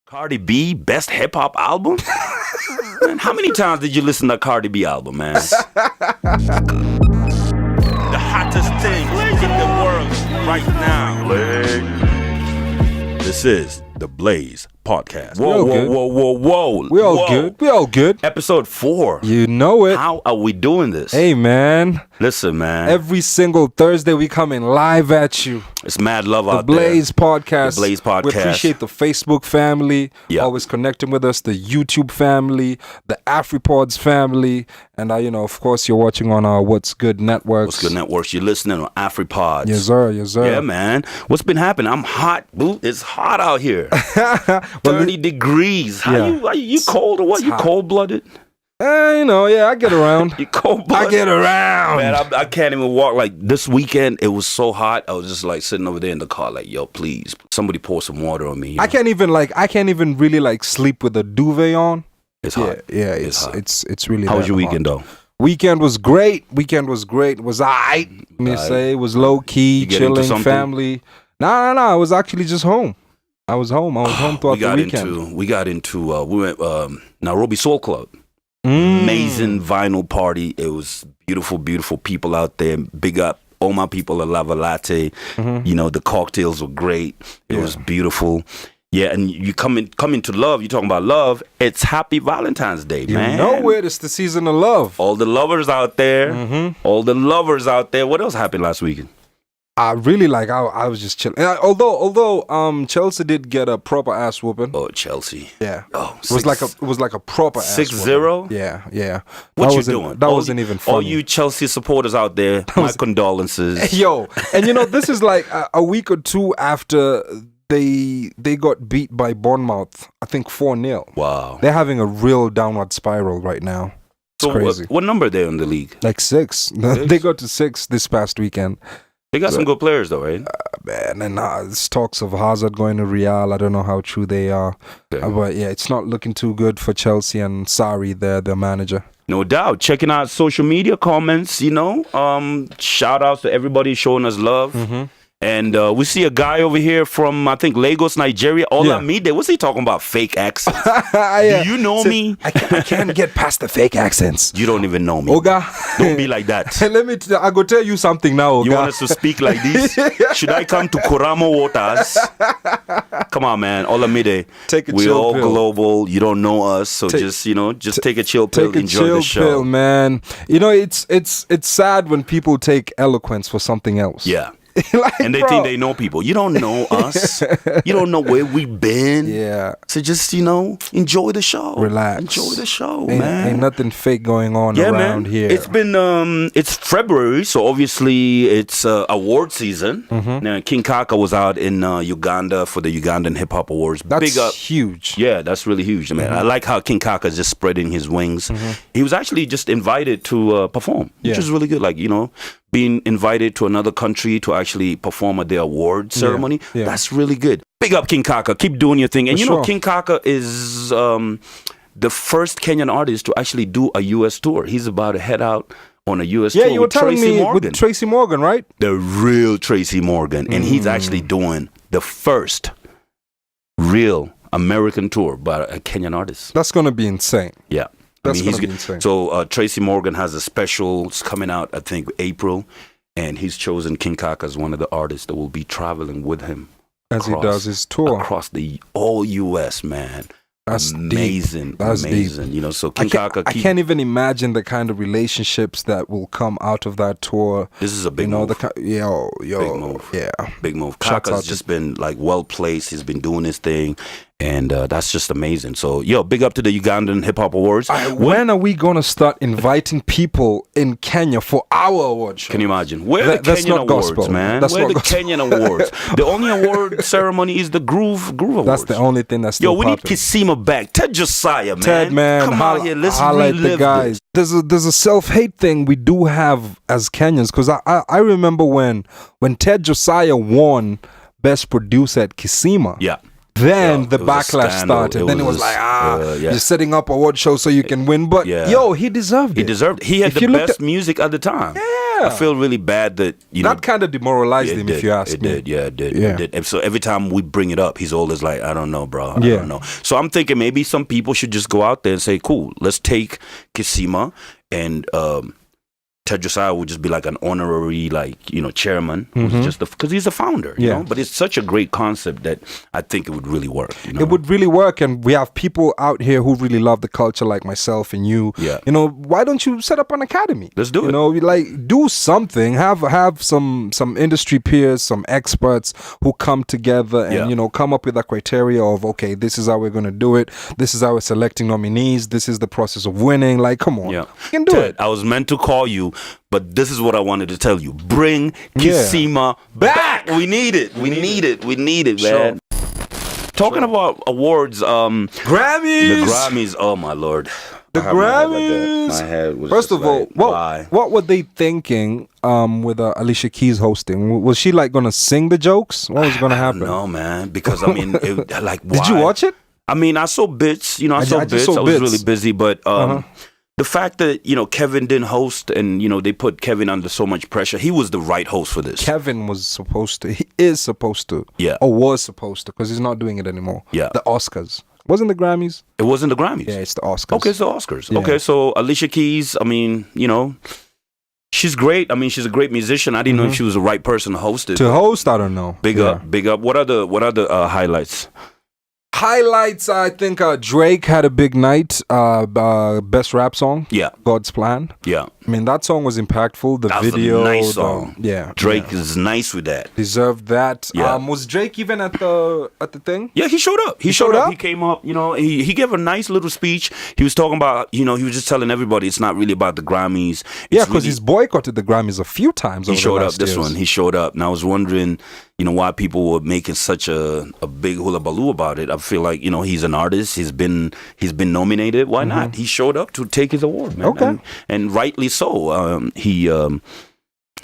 Cardi B, best hip hop album? Man, how many times did you listen to Cardi B album, man? The hottest thing in the world right now. This is the Blaze Podcast. Whoa. We all good. Episode 4. You know it. How are we doing this? Hey, man. Listen, man. Every single Thursday we coming live at you. It's mad love out there. The Blaze Podcast. The Blaze Podcast. We appreciate the Facebook family. Yep. Always connecting with us. The YouTube family. The AfriPods family. And, of course, you're watching on our What's Good Networks. What's Good Networks. You're listening on AfriPods. Yes, sir. Yes, sir. Yeah, man. What's been happening? I'm hot, boo. It's hot out here. 30 degrees. You cold or what? You cold-blooded? I get around. You cold-blooded? I get around. Man, I can't even walk. Like, this weekend, it was so hot. I was just, like, sitting over there in the car, like, yo, please, somebody pour some water on me. You know? I can't even really, sleep with a duvet on. It's hot. Yeah, it's really How was your weekend, though? Weekend was great. It was alright. Let me say it was low key, chilling, family. Nah. I was actually just home. I was home throughout the weekend. We went Nairobi Soul Club. Amazing vinyl party. It was beautiful people out there. Big up all my people at Lava Latte. Mm-hmm. The cocktails were great. It was beautiful. Yeah, and you come into love. You're talking about love. It's Happy Valentine's Day, man. You know it. It's the season of love. All the lovers out there. Mm-hmm. All the lovers out there. What else happened last weekend? I really I was just chilling. Although Chelsea did get a proper ass whooping. Oh, Chelsea. Yeah. Oh, it was like a proper 6-0? Yeah. What you doing? That wasn't even funny. All you Chelsea supporters out there, my condolences. Yo, and this is like a week or two after they got beat by Bournemouth, I think 4-0. Wow. They're having a real downward spiral right now. It's crazy. What number are they in the league? Like 6. They got to 6 this past weekend. They got some good players though, right? Man, and there's talks of Hazard going to Real. I don't know how true they are. Okay. But yeah, it's not looking too good for Chelsea and Sarri, their manager. No doubt. Checking out social media comments, shout outs to everybody showing us love. Mm-hmm. And we see a guy over here from, I think, Lagos, Nigeria. Olamide. What's he talking about? Fake accents. Yeah. Do you know me? I can't get past the fake accents. You don't even know me. Oga. Don't be like that. I go tell you something now, Oga. You want us to speak like this? Should I come to Koramo Waters? Come on, man. Olamide. We're all pill. Global. You don't know us. So just take a chill pill. Enjoy the show. Pill, man. It's sad when people take eloquence for something else. Yeah. And they think they know people. You don't know us. You don't know where we've been. Yeah. So just, enjoy the show. Relax. Enjoy the show, man. Ain't nothing fake going on around here. It's been, it's February, so obviously it's award season. Mm-hmm. Now, King Kaka was out in Uganda for the Ugandan Hip Hop Awards. That's big up. Huge. Yeah, that's really huge, man. I like how King Kaka is just spreading his wings. Mm-hmm. He was actually just invited to perform, which is really good. Like, being invited to another country to actually perform at the award ceremony. Yeah. That's really good. Big up King Kaka. Keep doing your thing. And For sure. King Kaka is the first Kenyan artist to actually do a U.S. tour. He's about to head out on a U.S. tour you were telling me with Tracy Morgan, right? The real Tracy Morgan. And he's actually doing the first real American tour by a Kenyan artist. That's going to be insane. Yeah. That's going to be insane. So Tracy Morgan has a special coming out, I think, April, and he's chosen King Kaka as one of the artists that will be traveling with him. As he does his tour. Across the all U.S., man. That's amazing. Deep. That's amazing. Deep. So King Kaka... I can't even imagine the kind of relationships that will come out of that tour. This is a big move. Big move. Yeah. Big move. Kaka's just been well-placed. He's been doing his thing. And that's just amazing. So, big up to the Ugandan Hip Hop Awards. When are we going to start inviting people in Kenya for our award show? Can you imagine? Where are the Kenyan Awards, gospel, man? Where are the Kenyan Awards? The only award ceremony is the Groove Awards. That's the only thing that's still we need Kisima back. Ted Josiah, man. Ted, man. Come out here. Let's relive the guys. This. There's a self-hate thing we do have as Kenyans. Because I remember when Ted Josiah won Best Producer at Kisima. Yeah. Then the backlash started. Then it was like, you're setting up a award show so you can win. But he deserved it. He deserved it. He had the best music at the time. Yeah. I feel really bad that that kind of demoralized him. If you ask me, it did. And so every time we bring it up, he's always like, "I don't know, bro. I don't know." So I'm thinking maybe some people should just go out there and say, "Cool, let's take Kisima and." Ted Josiah would just be like an honorary, chairman, who's just because he's a founder, you know. But it's such a great concept that I think it would really work. You know? It would really work, and we have people out here who really love the culture, like myself and you. Yeah. You know, why don't you set up an academy? Let's do it. You know, do something. Have some industry peers, some experts who come together and come up with a criteria of this is how we're going to do it. This is how we're selecting nominees. This is the process of winning. Like, come on, you can do it. I was meant to call you. But this is what I wanted to tell you. Bring Kisima back. We need it. We need it, man. Talking about awards, Grammys. The Grammys, oh my Lord. The Grammys. My head was First of all, why? What were they thinking with Alicia Keys hosting? Was she like gonna sing the jokes? What was gonna happen? No, man. Because I mean, why? Did you watch it? I mean, I saw bits. I saw bits. I was really busy, but the fact that, Kevin didn't host and, they put Kevin under so much pressure, he was the right host for this. Kevin he is supposed to. Yeah. Or was supposed to, because he's not doing it anymore. Yeah. The Oscars. Wasn't the Grammys? It wasn't the Grammys. Yeah, it's the Oscars. Okay, it's the Oscars. Yeah. Okay, so Alicia Keys, I mean, she's great. I mean, she's a great musician. I didn't know if she was the right person to host it. To host, I don't know. Big up. What are the highlights? Highlights, I think Drake had a big night. Best rap song. Yeah. God's Plan. Yeah. I mean, that song was impactful. The that video. Was a nice song. Drake Yeah. is nice with that. Deserved that. Yeah. Was Drake even at the thing? Yeah, he showed up. He showed up. He came up, he gave a nice little speech. He was talking about, he was just telling everybody it's not really about the Grammys. Because he's boycotted the Grammys a few times. He showed up this one. He showed up. And I was wondering, why people were making such a big hullabaloo about it. I feel like, he's an artist. He's been nominated. Why not? He showed up to take his award, man. Okay. And rightly so.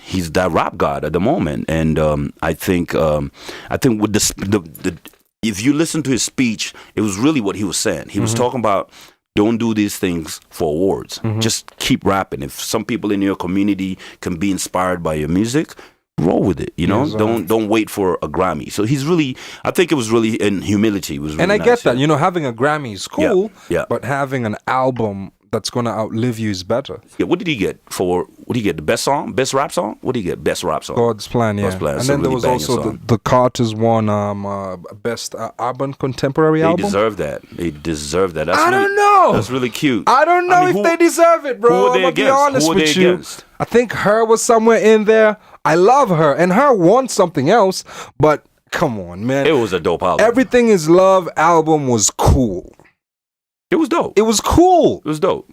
He's that rap god at the moment. And I think with the if you listen to his speech, it was really what he was saying. He was talking about don't do these things for awards. Just keep rapping. If some people in your community can be inspired by your music, roll with it, Yes, don't wait for a Grammy. So he's really, I think it was really in humility. It was really and I nice, get that, having a Grammy is cool, yeah. But having an album that's gonna outlive you is better. Yeah, what did he get? The best song, best rap song? What did he get? Best rap song. God's Plan, yeah. God's Plan. And then there was also the Carters won best urban contemporary album. They deserve that. They deserve that. I don't know. That's really cute. I don't know if they deserve it, bro. Who are they I'm gonna be honest with you. Against? I think Her was somewhere in there. I love Her, and Her won something else, but come on, man. It was a dope album. Everything Is Love album was cool. It was dope. It was cool. It was dope.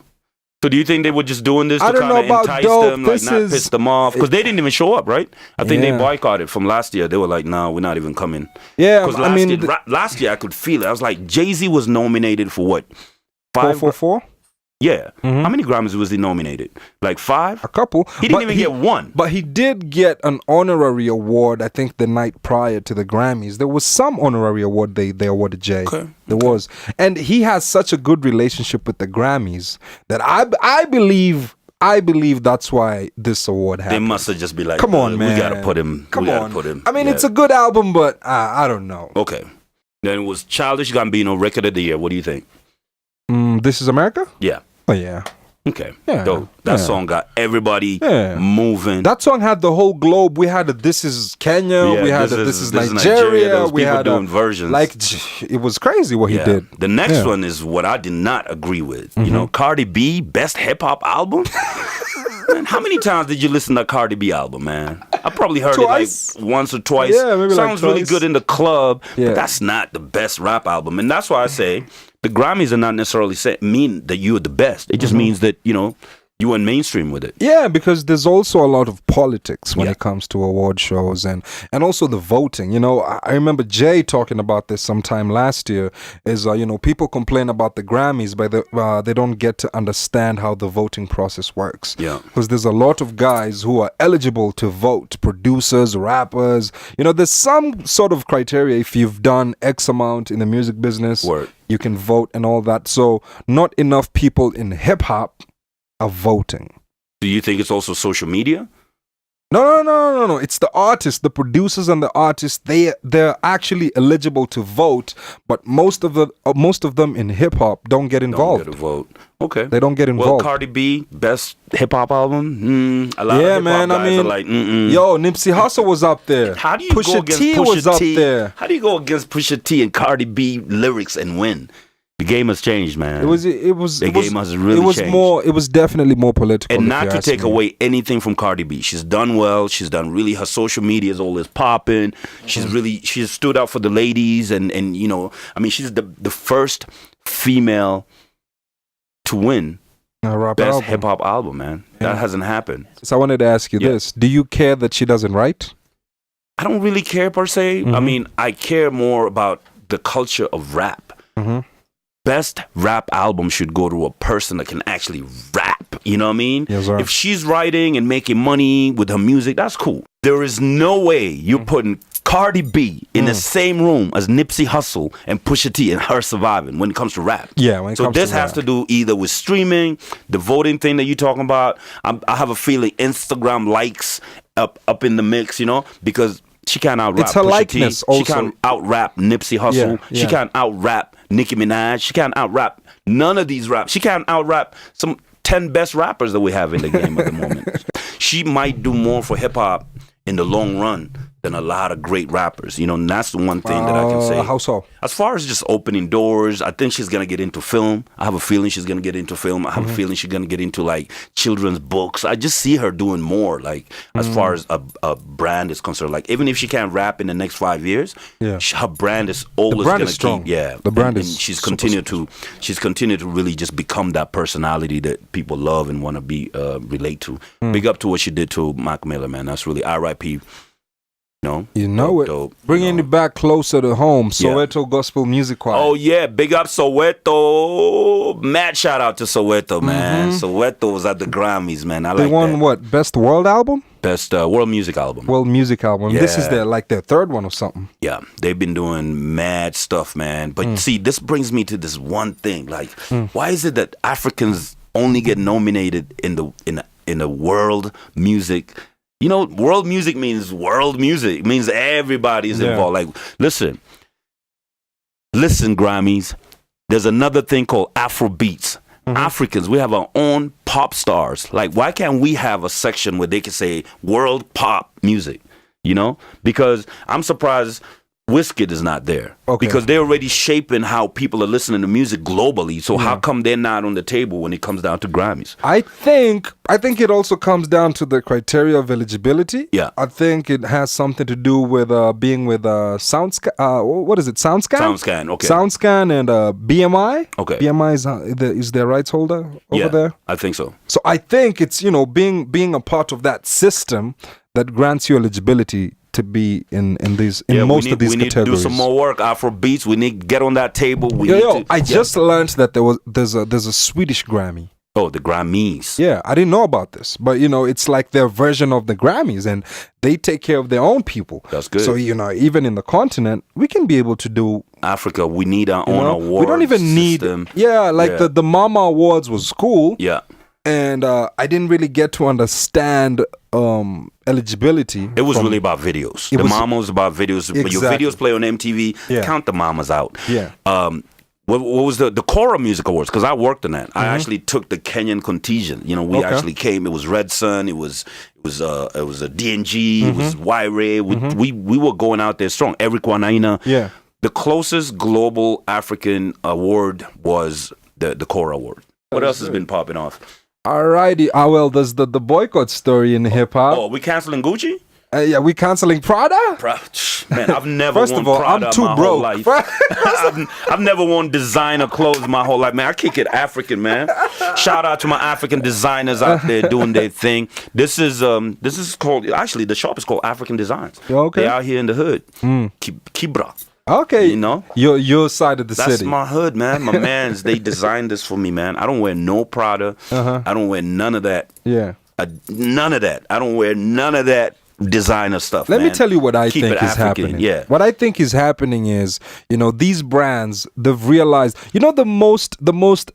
So do you think they were just doing this to kind of entice dope. them, like not piss them off? Because they didn't even show up, right? I think they boycotted from last year. They were like, "No, we're not even coming." Yeah, because last year I could feel it. I was like, Jay-Z was nominated for what? 444? Yeah. How many Grammys was he nominated? Like 5? A couple. He didn't even get one. But he did get an honorary award, I think, the night prior to the Grammys. There was some honorary award they awarded Jay. Okay. There was. And he has such a good relationship with the Grammys that I believe that's why this award happened. They must have just been like, come on, man. We gotta put him. I mean, it's a good album, but I don't know. Okay. Then it was Childish Gambino, Record of the Year. What do you think? This Is America? Yeah. Oh, yeah. Okay. Yeah. Dope. That song got everybody moving. That song had the whole globe. We had This Is Kenya. We had This Is Nigeria. We had doing versions. Like, it was crazy what he did. The next one is what I did not agree with. Cardi B, best hip hop album. Man, how many times did you listen to Cardi B album, man? I probably heard twice. it like once or twice. Yeah, maybe Sounds like really good in the club, Yeah. but that's not the best rap album. And that's why I say the Grammys are not necessarily mean that you're the best. It just means that, you went mainstream with it. Yeah, because there's also a lot of politics when it comes to award shows and also the voting. I remember Jay talking about this sometime last year. Is people complain about the Grammys, but they don't get to understand how the voting process works. Yeah, because there's a lot of guys who are eligible to vote, producers, rappers. There's some sort of criteria. If you've done X amount in the music business, you can vote and all that. So not enough people in hip hop are voting. Do you think it's also social media? No. It's the artists, the producers, and the artists. They're actually eligible to vote, but most of them in hip hop don't get involved. Don't get a vote. Okay. They don't get Well, involved. Cardi B, best hip hop album. A lot of Yeah, hip hop man. guys I mean, are like, mm-mm. yo, Nipsey Hussle was up there. How do you go Pusha against T Pusha was up T? there. How do you go against Pusha T and Cardi B lyrics and win? The game has changed, man. It was. The game has really It was changed. more. It was definitely more political. And if not you to ask take me. away anything from Cardi B. She's done well. She's done really, her social media is always popping. She's stood out for the ladies. And you know, I mean, she's the first female to win Rap best album. hip hop album, man. Yeah. That hasn't happened. So I wanted to ask you Yeah. this: do you care that she doesn't write? I don't really care per se. I mean, I care more about the culture of rap. Mhm. Best rap album should go to a person that can actually rap. You know what I mean? Yes, sir. If she's writing and making money with her music, that's cool. There is no way you're putting Cardi B in the same room as Nipsey Hussle and Pusha T and her surviving when it comes to rap. Yeah, when it so comes this to has rap. to do either with streaming, the voting thing that you're talking about. I have a feeling Instagram likes up in the mix, you know, because she can't out rap It's her Pusha likeness T. also. She can't out rap Nipsey Hussle. Yeah, She yeah. can't out rap Nicki Minaj. She can't out rap none of these raps. She can't out rap some 10 best rappers that we have in the game at the moment. She might do more for hip hop in the long run than a lot of great rappers. You know, and that's the one thing that I can say. How so? As far as just opening doors, I think she's gonna get into film. I have a feeling she's gonna get into film. I have a feeling she's gonna get into like children's books. I just see her doing more, like as far as a brand is concerned. Like even if she can't rap in the next 5 years, Yeah. her brand is always brand gonna is strong. keep. Yeah, The brand and is she's super continued to really just become that personality that people love and want to be relate to. Big up to what she did to Mac Miller, man. That's really R.I.P. You know it. Dope, Bringing you know. it back closer to home. Yeah. Soweto Gospel Music Choir. Oh yeah, big up Soweto. Mad shout out to Soweto, man. Soweto was at the Grammys, man. I They like won that. what? Best World Album? Best world music album. World Music Album. This is Yeah. their third one or something. Yeah, they've been doing mad stuff, man. But see, this brings me to this one thing. Like, why is it that Africans only get nominated in the world music? You know, world music means world music. It means everybody is Yeah. involved. Like, listen, Grammys. There's another thing called Afro beats. Africans, we have our own pop stars. Like, why can't we have a section where they can say world pop music? You know, because I'm surprised Wizkid is not there. Okay. Because they're already shaping how people are listening to music globally. So how come they're not on the table when it comes down to Grammys? I think it also comes down to the criteria of eligibility. Yeah. I think it has something to do with being with SoundScan. What is it? SoundScan. SoundScan, okay. SoundScan and BMI. Okay. BMI is their rights holder over Yeah, there. I think so. So I think it's being a part of that system that grants you eligibility to be in most of these we need to categories. do some more work. Afro beats. We need to get on that table. I just learned that there's a Swedish Grammy. Oh, the Grammys. Yeah, I didn't know about this, but it's like their version of the Grammys, and they take care of their own people. That's good. So even in the continent, we can be able to do. Africa, we need our own award. We don't even need. system. The Mama Awards was cool. Yeah. And I didn't really get to understand eligibility. It was really about videos. The Mama was about videos. When your Exactly. videos play on MTV, Yeah. count the Mamas out. Yeah. What was the Kora Music Awards? Because I worked on that. I actually took the Kenyan contingent. We Okay. actually came. It was Red Sun. It was a DNG. It was Y-Ray. We were going out there strong. Eric Wanaina. Yeah. The closest global African award was the Kora Award. What else has been popping off? Alrighty. Well, there's the boycott story in hip hop. Oh, we canceling Gucci? Yeah, we canceling Prada. Man, I've never First worn of all, Prada I'm too my broke. whole life. I've never worn designer clothes my whole life, man. I kick it African, man. Shout out to my African designers out there doing their thing. This is called, actually the shop is called African Designs. Okay. They're out here in the hood. Kibra. Okay. You know? Your side of the That's city. my hood, man. My mans, they designed this for me, man. I don't wear no Prada. I don't wear none of that. Yeah. None of that. I don't wear none of that designer stuff. Let me man. tell you what I Keep think it is African, happening. Yeah. What I think is happening is, these brands, they've realized, the most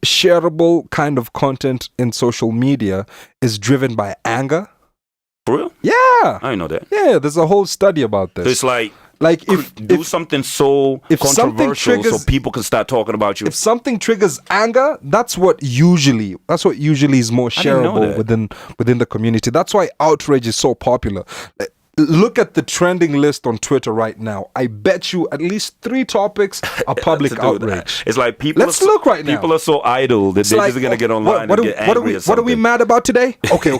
shareable kind of content in social media is driven by anger. For real? Yeah. I didn't know that. Yeah, there's a whole study about this. So it's like if something so if something controversial triggers- so people can start talking about you. if something triggers anger, that's what usually is more didn't know shareable that. within the community. That's why outrage is so popular. Look at the trending list on Twitter right now. I bet you at least 3 topics are public to do with that. outrage. It's like people. Let's look right now. People are so idle that they're just gonna get online and get angry. What are we mad about today? Okay.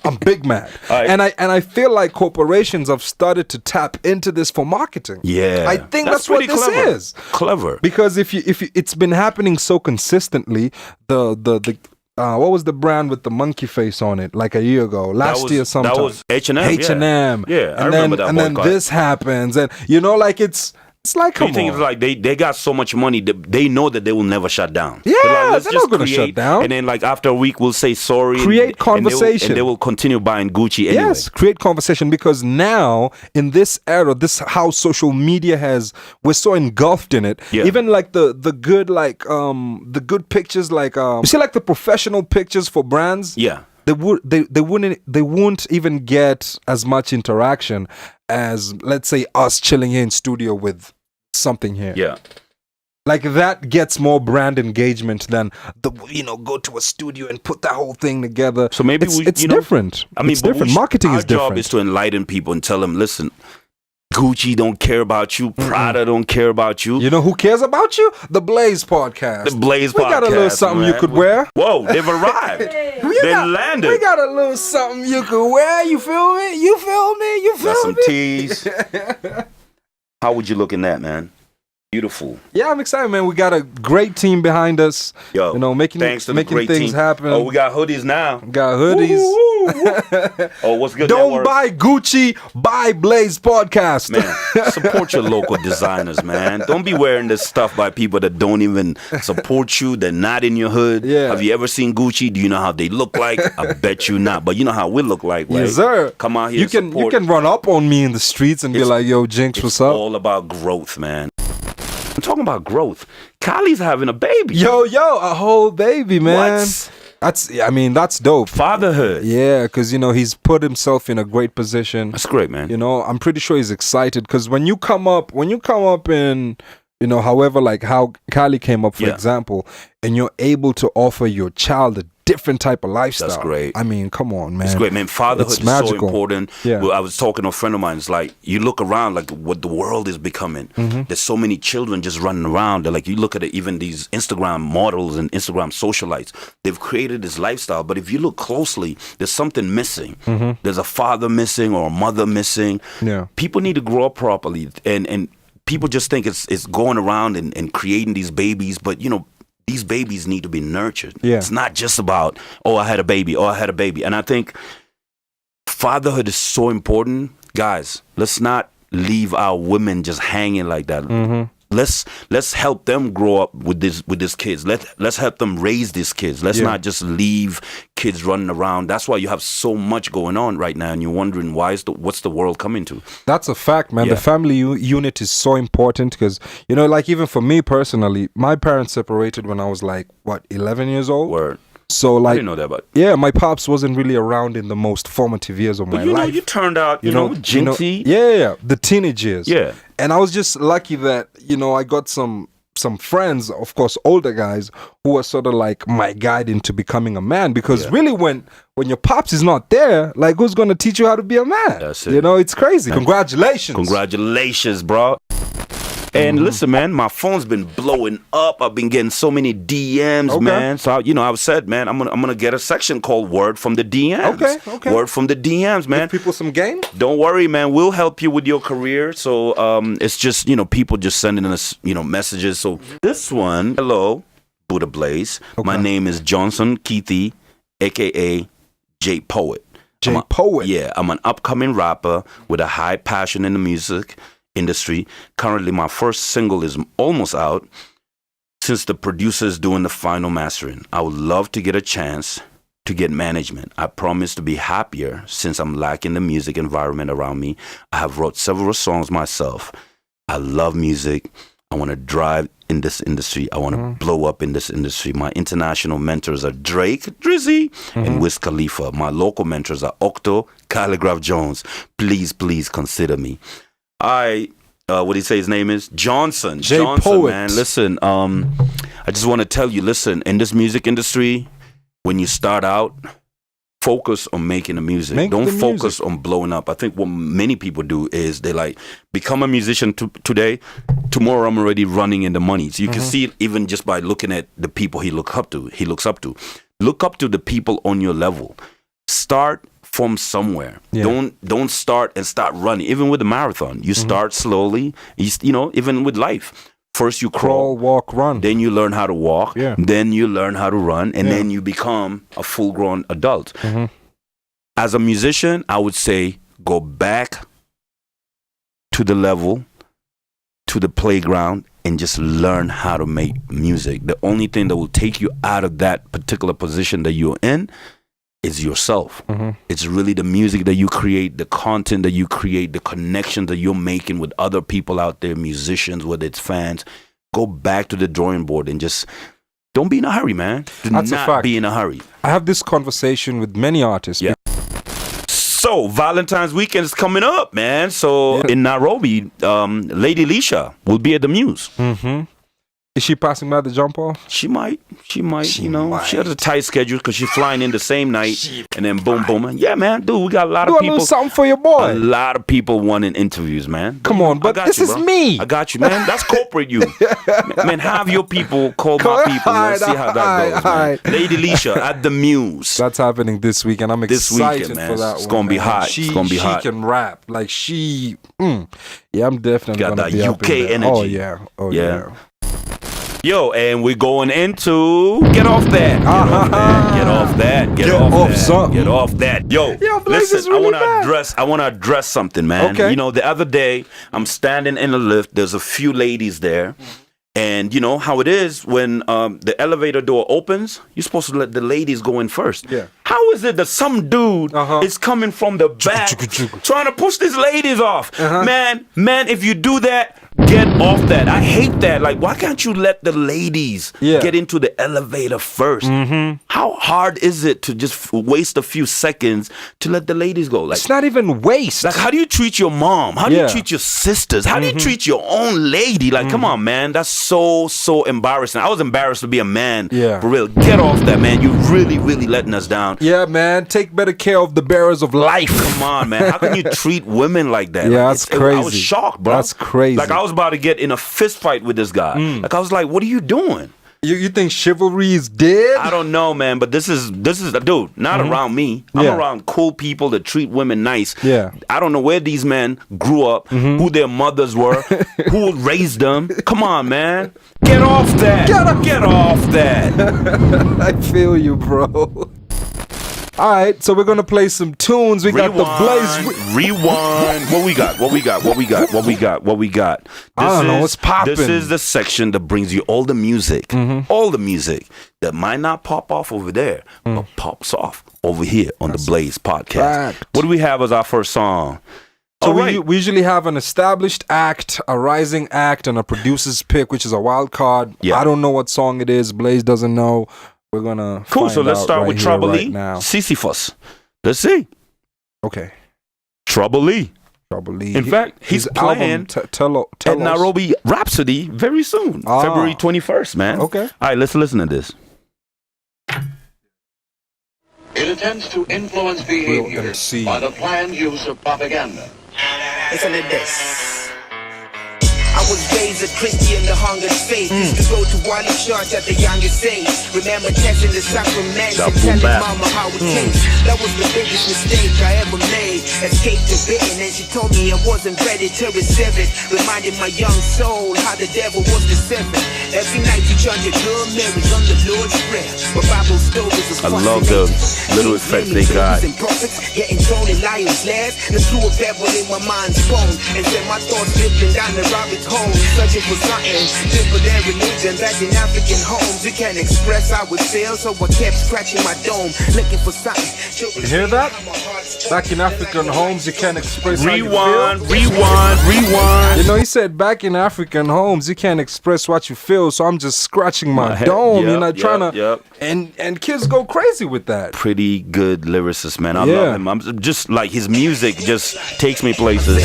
I'm big mad. Right. And I feel like corporations have started to tap into this for marketing. Yeah, I think that's what pretty this clever. is. Clever. Because if you it's been happening so consistently, the what was the brand with the monkey face on it like a year ago, last year sometime? That was H&M. H&M. Yeah, I and remember that. And then boycott. this happens, and like it's like, Do you come think on. it's like they got so much money that they know that they will never shut down? Yeah, let's they're just not gonna shut create, down. And then like after a week we'll say sorry. Create and conversation. And they will continue buying Gucci anyway. Yes, create conversation, because now in this era, this how social media we're so engulfed in it. Yeah. Even like the good the good pictures, like you see like the professional pictures for brands. Yeah. They won't even get as much interaction as, let's say, us chilling here in studio with something here. Yeah. Like that gets more brand engagement than go to a studio and put that whole thing together. So maybe it's different. I mean, it's different. Marketing is different. Our job is to enlighten people and tell them, listen, Gucci don't care about you. Prada don't care about you. You know who cares about you? The Blaze Podcast. The Blaze We Podcast. got a little something man. you could wear. Whoa, they've arrived. They landed. We got a little something you could wear. You feel me? You feel me? You feel Got some me? tees. How would you look in that, man? Beautiful. Yeah, I'm excited, man. We got a great team behind us. Yo, making thanks to the great things team. happen. Oh, we got hoodies now. Got hoodies. Oh, what's good? Don't Network? buy Gucci, buy Blaze Podcast. Man, support your local designers, man. Don't be wearing this stuff by people that don't even support you. They're not in your hood. Yeah. Have you ever seen Gucci? Do you know how they look like? I bet you not. But you know how we look like, right? Yes, sir. Come out here. You can support. you can run up on me in the streets and be It's- like, "Yo, Jinx, It's what's up?" all about growth, man. I'm talking about growth. Kylie's having a baby. Yo, a whole baby, man. What? That's dope. Fatherhood. Yeah, because he's put himself in a great position. That's great, man. I'm pretty sure he's excited because when you come up in, however, like how Kylie came up, for Yeah. example, and you're able to offer your child a different type of lifestyle. That's great. I mean, come on, man. It's great, man. Fatherhood It's is so magical. important. Yeah. Well, I was talking to a friend of mine. It's like you look around, like what the world is becoming. Mm-hmm. There's so many children just running around. They're like you look at it, even these Instagram models and Instagram socialites. They've created this lifestyle, but if you look closely, there's something missing. There's a father missing or a mother missing. Yeah. People need to grow up properly, and people just think it's going around and creating these babies, but these babies need to be nurtured. Yeah. It's not just about, I had a baby, And I think fatherhood is so important. Guys, let's not leave our women just hanging like that. Let's help them grow up with these kids. Let's help them raise these kids. Let's not just leave kids running around. That's why you have so much going on right now, and you're wondering what's the world coming to? That's a fact, man. Yeah. The family unit is so important because, like even for me personally, my parents separated when I was like, 11 years old? Word. So I like, didn't know that, but yeah, my pops wasn't really around in the most formative years of my life. you turned out, jinxy. Yeah, the teenage years. Yeah. And I was just lucky that, I got some friends, of course, older guys who were sort of like my guide into becoming a man. Because really when your pops is not there, like who's going to teach you how to be a man? That's it. It's crazy. Congratulations. Congratulations, bro. And listen, man, my phone's been blowing up. I've been getting so many DMs, Okay. man. So I've said, man, I'm gonna get a section called "Word from the DMs." Okay. Word from the DMs, man. Give people some game. Don't worry, man. We'll help you with your career. So it's just people just sending us messages. So this one, hello, Buddha Blaze. My name is Johnson Keithy, aka J Poet. Poet. Yeah, I'm an upcoming rapper with a high passion in the music industry. Currently, my first single is almost out since the producer is doing the final mastering. I would love to get a chance to get management. I promise to be happier since I'm lacking the music environment around me. I have wrote several songs myself. I love music. I want to drive in this industry. I want to blow up in this industry. My international mentors are Drake, Drizzy, and Wiz Khalifa. My local mentors are Octo, Calligraph Jones. Please, please consider me. What do you say his name is? Johnson. J. Johnson, Poet. man. Listen, I just want to tell you, listen, in this music industry, when you start out, focus on making the music. Don't focus on blowing up. I think what many people do is they like become a musician today. Tomorrow I'm already running in the money. So you can see it even just by looking at the people he looks up to. Look up to the people on your level. Start from somewhere. Yeah. Don't start and start running. Even with the marathon, you start slowly. You know, even with life. First you crawl, walk, run. Then you learn how to walk. Yeah. Then you learn how to run, and then you become a full-grown adult. As a musician, I would say go back to the level, to the playground, and just learn how to make music. The only thing that will take you out of that particular position that you're in is yourself. It's really the music that you create, the content that you create, the connections that you're making with other people out there, musicians, whether it's fans. Go back to the drawing board and just don't be in a hurry, man. That's a fact. Be in a hurry. I have this conversation with many artists. Yeah. So Valentine's weekend is coming up, man. So in Nairobi, Lady Leisha will be at the Muse. Is she passing by the jump off? She might. You know, she has a tight schedule because she's flying in the same night, and then boom, boom. Yeah, man, dude, we got a lot of people. Do something for your boy. A lot of people wanting interviews, man. Come on, but this is me. I got you, man. That's corporate you. Man, have your people call my people. Let's see how that goes, man. Lady Leisha at the Muse. That's happening this weekend. I'm excited man. for that. It's gonna be hot. It's gonna be hot. She can rap like she. Yeah, I'm definitely got gonna that be UK energy. Oh yeah. Yo, and we're going into Get Off That. Get off that. Get off that. Yo, listen, really I want to address something, man. Okay. You know, the other day, I'm standing in the lift. There's a few ladies there. And you know how it is when the elevator door opens, you're supposed to let the ladies go in first. Yeah. How is it that some dude is coming from the back trying to push these ladies off? Man, if you do that, get off that. I hate that. Like, why can't you let the ladies get into the elevator first? How hard is it to just waste a few seconds to let the ladies go? Like, it's not even waste. Like, how do you treat your mom? How do you treat your sisters? How do you treat your own lady? Like, come on, man. That's so embarrassing. I was embarrassed to be a man. Yeah. For real. Get off that, man. You really letting us down. Yeah, man. Take better care of the bearers of life. Come on, man. How can you treat women like that? Yeah, like, that's crazy. I was shocked, bro. That's crazy. Like, I was about to get in a fist fight with this guy. Like, I was like, what are you doing? You think chivalry is dead? I don't know, man, but this is dude, not around me. I'm around cool people that treat women nice. Yeah. I don't know where these men grew up, who their mothers were, who raised them. Come on, man. Get off that. Get off that. I feel you, bro. All right, so we're gonna play some tunes. We got the Blaze. Rewind. What we got? I don't know. What's popping? This is the section that brings you all the music, all the music that might not pop off over there, but pops off over here on the Blaze podcast. Fact. What do we have as our first song? So we usually have an established act, a rising act, and a producer's pick, which is a wild card. Yeah. I don't know what song it is. Blaze doesn't know. We're gonna cool. So let's start with Trouble Lee, now. Sisyphus. Let's see. Okay. Trouble Lee. In fact, he's playing at Nairobi Rhapsody very soon, February 21st, man. Okay. All right, let's listen to this. It attempts to influence behavior by the planned use of propaganda. Listen to this. I was raised a Christian, the hunger's faith. Used to go to Wally Church at the youngest age. Remember testing the sacraments and telling mama how it tastes. That was the biggest mistake I ever made. Escaped the bitten and she told me I wasn't ready to receive it. Reminded my young soul how the devil was deceiving. Every night you chant your good Marys on the Lord's Prayer. But Bible stories is I love the little effect they got. Getting thrown in lions' lair. The true of devil in my mind's phone. And send my thoughts drifting down the rabbit hole. Searching for something deeper than religion. Back in African homes, you can't express how it feels. So I kept scratching my dome, looking for something. You hear that? Back in African homes, you can't express how you Rewind. feel. You know, he said back in African homes, you can't express what you feel. So I'm just scratching my dome, trying to. And kids go crazy with that. Pretty good lyricist, man. I love him. I'm just like his music just takes me places. Yo,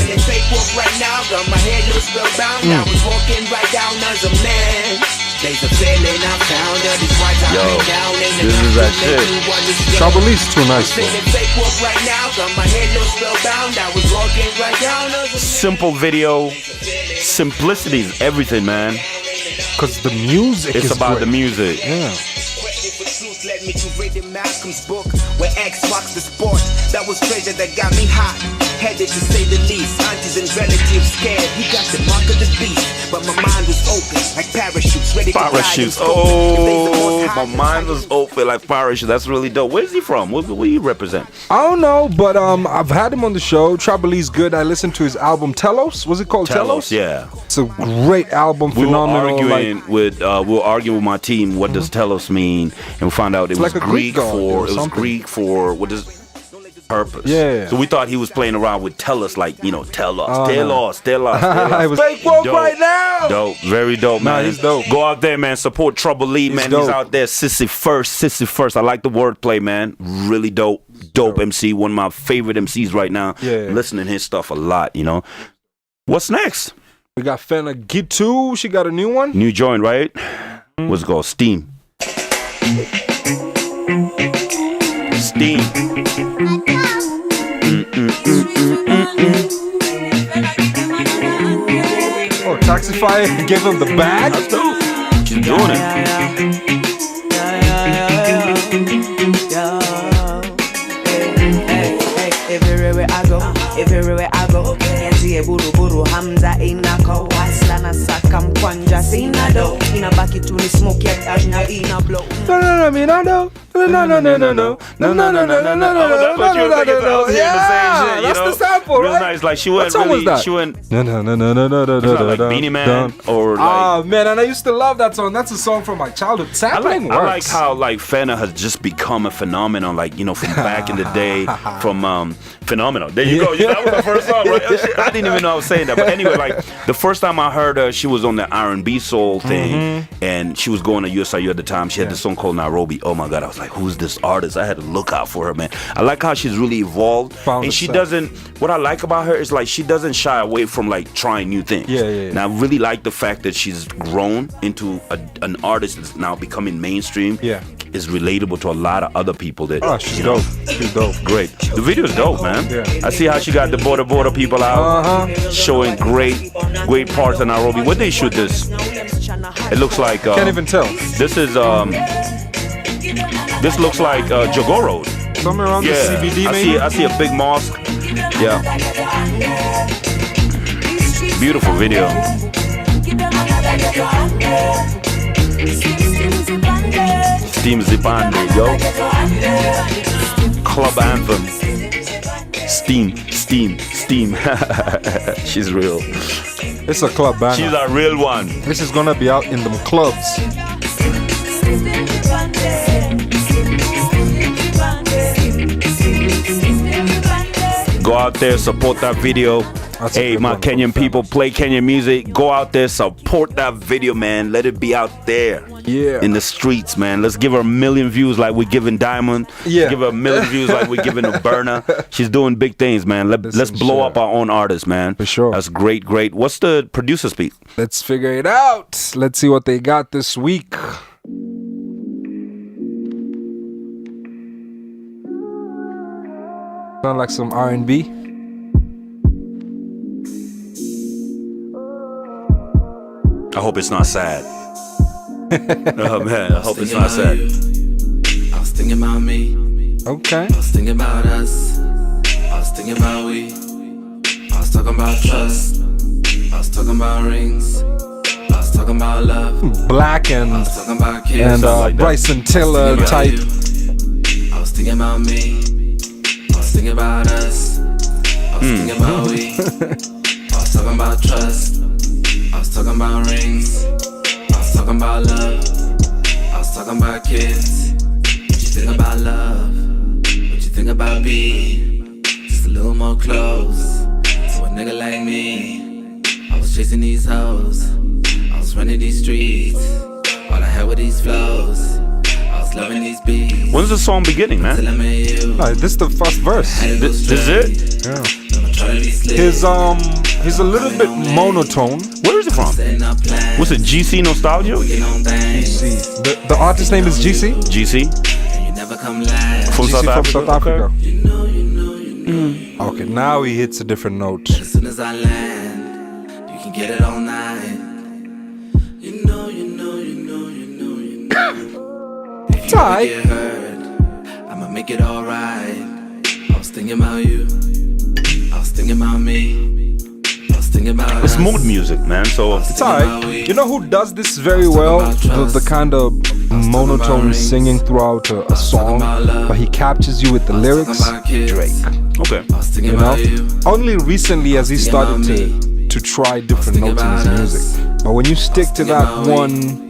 this is that shit. Troubley's too nice. Simple video, simplicity is everything, man. Because the music it's is about great. the music. Yeah. Led me to reading Malcolm's book, where X marks the sport. That was treasure that got me hot, headed to say the least. Aunties and relatives scared, he got the mark of the beast. But my mind was open, like parachutes, ready to Parachutes. My mind was open like parachutes. That's really dope. Where's he from? What do you represent? I don't know, but I've had him on the show. Troubley's good. I listened to his album Telos. Was it called Telos? Yeah. It's a great album. Phenomenal. We were arguing with my team. What does Telos mean? And we found out it was like Greek for what does purpose. Yeah. So we thought he was playing around with tell us, like, tell us. It was fake woke right now. Dope, very dope, man. He's dope. Go out there, man. Support Trouble Lee, man. Dope. He's out there. Sissy first. I like the wordplay, man. Really dope MC. One of my favorite MCs right now. Yeah. Listening to his stuff a lot. What's next? We got Fenna Gitu. She got a new one. New joint, right? What's it called? Steam. Oh, Taxify gave him the bag. That's dope. She's doing it. Everywhere I go, Yanti buru Hamza inako Waslana sakam kwanja sinado ina baki tu ni smoke yet ajna ina blow. No. Yeah, that's the sample, real right? nice. Like she went What song was that? She went. No. It's not like Beanie Man or like. Oh man, and I used to love that song. That's a song from my childhood. Sampling I works. like how like Fenna has just become a phenomenon. Like from back in the day, from Phenomenal. There you go. That was the first song, right? I didn't even know I was saying that. But anyway, like the first time I heard her, she was on the R&B soul thing, and she was going to USIU at the time. She had this song called Nairobi. Oh my God, I was like, who's this artist? I had to look out for her, man. I like how she's really evolved, and she doesn't. What I like about her is like she doesn't shy away from like trying new things. Yeah. And I really like the fact that she's grown into an artist that's now becoming mainstream. Yeah. Is relatable to a lot of other people that. Oh, she's dope. She's dope. Great. The video's dope, man. Yeah. I see how she got the border people out, showing great parts of Nairobi. Where they shoot this? It looks like. Can't even tell. This is. This looks like Jogoo Road. Somewhere around the CBD, maybe. I see a big mosque. Yeah. Beautiful video. Steam Zipande, yo. Club anthem. Steam. She's real. It's a club band. She's a real one. This is gonna be out in them clubs. Go out there, support that video. Hey, my Kenyan people, play Kenyan music. Go out there, support that video, man. Let it be out there. Yeah. In the streets, man. Let's give her 1 million views like we're giving Diamond. Yeah. Give her 1 million views like we're giving Burna. She's doing big things, man. Let's blow up our own artists, man. For sure. That's great. What's the producer speak? Let's figure it out. Let's see what they got this week. Sound like some R&B. I hope it's not sad. Oh man, I hope it's not sad. I was thinking about me. Okay. I was thinking about us. I was thinking about we. I was talking about trust. I was talking about rings. I was talking about love. Black I and was talking about kids. Bryson Tiller type. I was thinking about me. I was thinking about us. I was thinking about we. I was talking about trust. I was talking about rings. I was talking about love. I was talking about kids. What you think about love? What you think about me? little more close to a nigga like me. I was chasing these hoes, I was running these streets. All I had were these flows, I was loving these beats. When's the song beginning, man? Till I met you. No, this is the first verse. This is it? Yeah. Tryna be slick. He's a little bit monotone. Where is it from? Setting up plans, What's it, GC Nostalgia? working on things. The artist name is GC. GC? And you never come last. From GC South from Africa? South Africa. Okay. You know. Okay, now he hits a different note. As soon as I land, you can get it all night. You know. If you Tight. get hurt, I'ma make it alright. I was thinking about you. I was thinking about me. I was thinking about It's us. mood music, man. So It's alright. You know who does this very well? The kind of monotone singing throughout a song, but he captures you with the lyrics. Drake. okay. I was thinking You know, about you. only recently has he started to try different notes in his music. But when you stick to that one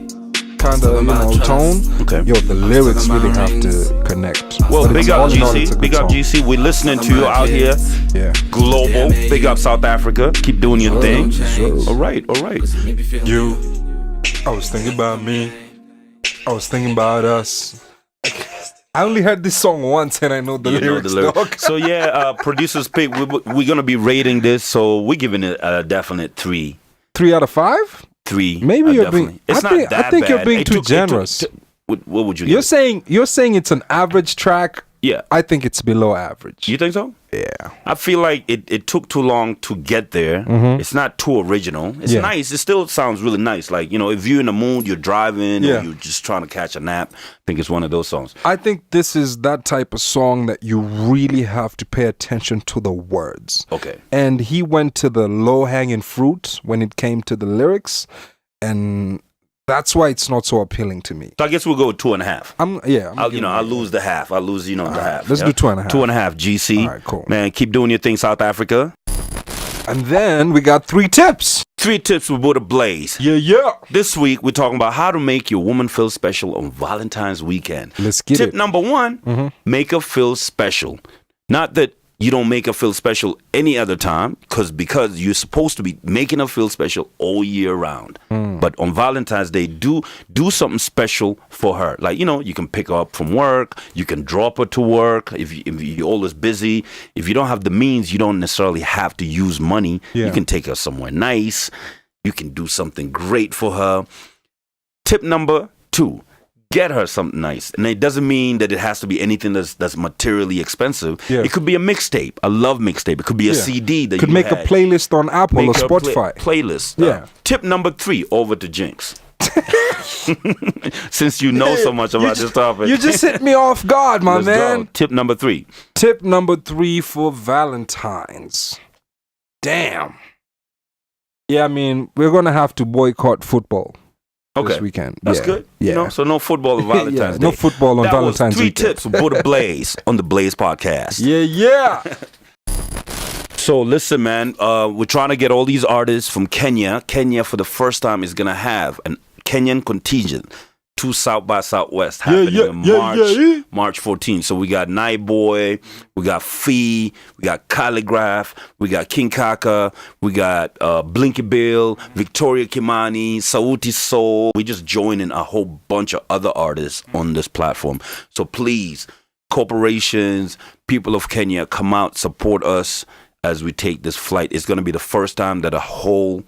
kind of tone, Okay. yo, the lyrics really have to connect. Well, But big it's up all in all, it's a GC. good Big up song. GC. We're listening to you out here. Yeah. Global. Big up South Africa. Keep doing your thing. sure. All right. Maybe feel You, I was thinking about me. I was thinking about us. I only heard this song once and I know the You know lyrics. the lyrics. dog. So yeah, producers pick. We're gonna be rating this, so we're giving it a definite 3. 3 out of 5? 3. Maybe you're definitely. being- It's I not think- I that think you're bad. being It too took- generous. What would you? You're give it? saying it's an average track. Yeah. I think it's below average. You think so? Yeah. I feel like it took too long to get there. It's not too original. It's Mm-hmm. Yeah. nice. It still sounds really nice. Like, if you're in the mood, you're driving, Yeah. or you're just trying to catch a nap. I think it's one of those songs. I think this is that type of song that you really have to pay attention to the words. Okay. And he went to the low hanging fruit when it came to the lyrics, and that's why it's not so appealing to me. So I guess we'll go with 2.5. I'm I'll giving I'll it- lose the half. I'll lose, the half. let's do 2.5. 2.5, GC. All right, cool. Man, keep doing your thing, South Africa. And then we got 3 tips. 3 tips with Buddha Blaze. Yeah. This week, we're talking about how to make your woman feel special on Valentine's weekend. Let's get Tip it. number 1, make her feel special. Not that you don't make her feel special any other time, because you're supposed to be making her feel special all year round. But on Valentine's Day, do something special for her. Like, you can pick her up from work, you can drop her to work if you're always busy. If you don't have the means, you don't necessarily have to use money. Yeah. You can take her somewhere nice. You can do something great for her. Tip number 2, get her something nice. And it doesn't mean that it has to be anything that's materially expensive. Yeah. It could be a mixtape, a love mixtape. It could be a Yeah. CD that Could you make had. a playlist on Apple Make or a Spotify. playlist. Yeah. Tip number 3, over to Jinx. Since you know so much about this topic. You just hit me off guard, my Let's man. go. Tip number 3. Tip number 3 for Valentine's. Damn. Yeah, I mean, we're going to have to boycott football Okay. this weekend. That's Yeah. good. Yeah. So no football on Valentine's Yeah, Day. no football on that Valentine's was 3 weekend. tips with Buddha Blaze on the Blaze podcast. Yeah. So listen, man, we're trying to get all these artists from Kenya. Kenya, for the first time, is going to have a Kenyan contingent to South by Southwest happening in March 14th. So we got Night Boy, we got Fee, we got Calligraph, we got King Kaka, we got Blinky Bill, Victoria Kimani, Sauti Soul. We just joining a whole bunch of other artists on this platform. So please, corporations, people of Kenya, come out, support us as we take this flight. It's going to be the first time that a whole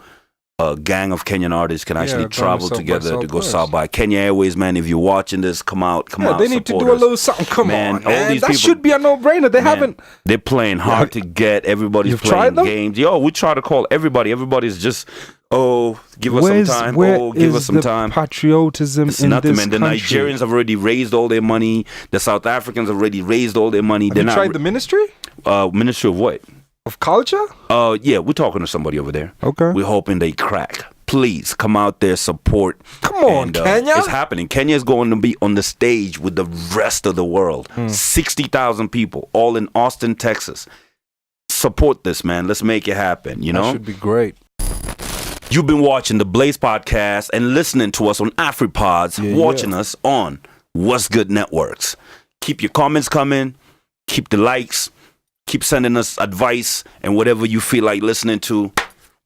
gang of Kenyan artists can actually going travel South by together to go Southwest. South by. Kenya Airways, man, if you're watching this, come out, Yeah, they need to support do a us. little something. Come Man, on, all man. these That people- should be a no-brainer. They Man, haven't. They're playing hard to get. Everybody's You've playing tried them? games. Yo, we try to call everybody. Everybody's just, give us Where's- some time. where Give us is some the time. patriotism It's in nothing, this man. The country? Nigerians have already raised all their money. The South Africans have already raised all their money. Have you tried the ministry Ministry of what? of culture? Yeah, we're talking to somebody over there. Okay. We're hoping they crack. Please come out there, support. Come on, Kenya. It's happening. Kenya is going to be on the stage with the rest of the world. 60,000 people, all in Austin, Texas. Support this, man. Let's make it happen, you That know? should be great. You've been watching the Blaze podcast and listening to us on AfriPods, watching us on What's Good Networks. Keep your comments coming. Keep the likes. Keep sending us advice and whatever you feel like listening to.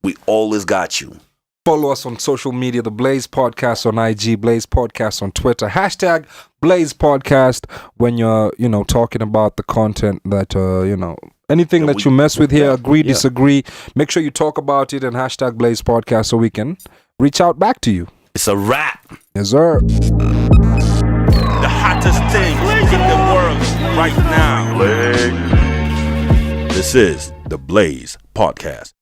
We always got you. Follow us on social media, The Blaze Podcast on IG, Blaze Podcast on Twitter, hashtag Blaze Podcast when you're, talking about the content that, anything that you mess with here, agree, disagree, make sure you talk about it and hashtag Blaze Podcast so we can reach out back to you. It's a wrap. Yes, sir. The hottest thing in the world right now. This is The Blaze Podcast.